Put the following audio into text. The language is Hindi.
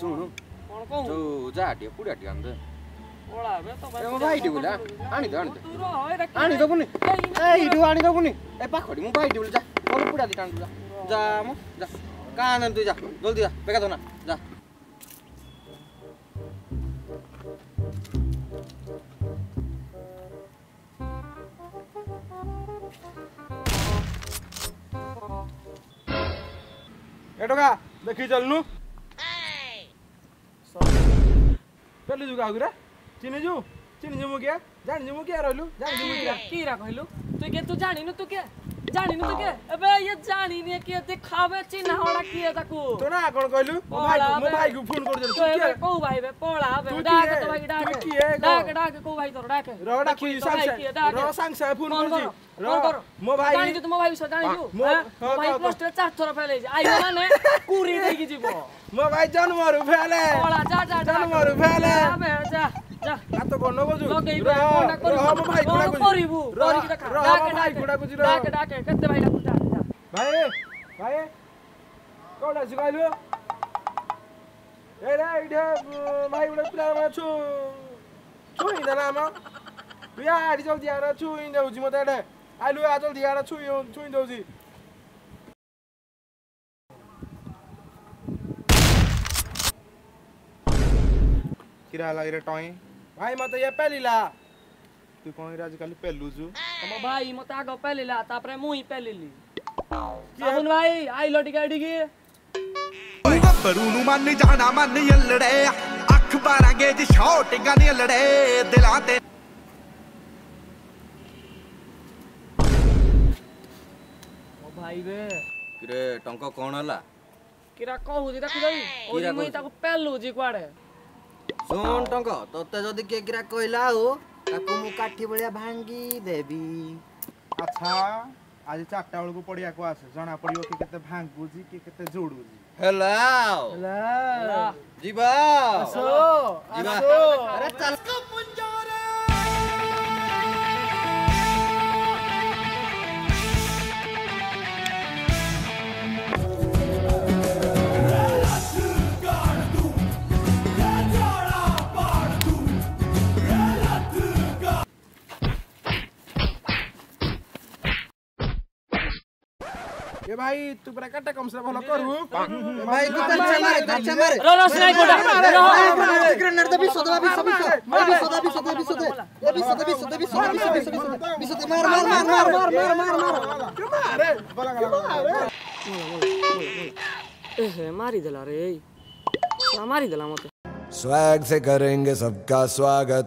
ଶୁଣୁ କଣ କହୁ ତୁ ଯା ଟିକେ ପୁଡା ଟିକେ ଆଣିଦେ ଓଳା ବେ ତ ମୋ ଭାଇଟି ବୋଲା ଆଣିଦେ ତୁ ରହ ଏରା ଆଣିଦବୁନି ଏଇଠୁ ଆଣିଦବୁନି ଏ ପାଖടി ମୋ ଭାଇଟି ବୋଲେ ଯା ମୋର ପୁଡା ଦିଟା ଆଣିଦୁ ଯା ମ ଯା କାନ ତୁ ଯା ଜଲ୍ଦି ଯା ବେକା ଧନା ଯା ए टोका देखी चलनु चली जुगा रे चिनी जु मु क्या जान जु मु क्या रहलु जान जु मु क्या कीरा कहलु तू जानिनु तू क्या जानिनु तू क्या अबे ये जानिने के देखावे चिन्ह होड़ा किए ताकू तो ना कोन कहलु मो भाई को फोन कर दे तू क्या को भाई बे पोला बे डाक तो भाई डाक को भाई तो डाक रोडा की सांग से फोन कर जी मो भाई जानि तू मो भाई से जानि तू मो भाई पोस्ट रे 4 थोर फैले आइयो माने कुरी दे की जीवो मो भाई जन्मरु फैले पोला जा जन्मरु फैले अबे जा जा आ तो कोन बजु लगेई बे कोना मो भाई कोना करिबु करी की देखा भाई कोना कुछ डाक कते भाई डाक जा भाई कोडा सिकाइलु ए रे इडे भाई उडे पिला छु छुई दना म बिया आडी जल्दी आरा छुई दउजी मते एडे आइलु आ जल्दी आरा छुई दउजी किरा लागि रे टई भाई मते ये पेलिला तू कोन रे आजकल पेलु छु तम भाई मते आगो पेलिला तापरे मुई पेलिली साबुन भाई आइलो टिका डिगी बरूनु मन जाना मन यलड़े अख 12 गेज शॉट गन यलड़े दिला ते ओ भाई बे किरे टंक कोन हला किरा कहू जी देखु जाई ओजी मुई ताको पेलु जी कुआडे सुन टंक तते जदी के किरा कहला हो ताको मु काठी बळिया भांगी देबी अच्छा आज 4टा बेल को पड़िया को आसे जना पड़ियो कि केते भांगुजी कि केते जोडुजी हेलो जीवा जीवा अरे चल ए भाई तू पूरा काटा कम से भलो करबू भाई तू अच्छा मारे रो स्नाइप कोडा ग्रेनेड दे भी सदा भी मार मारी देला रे मारी देला मते स्वैग से करेंगे सबका स्वागत।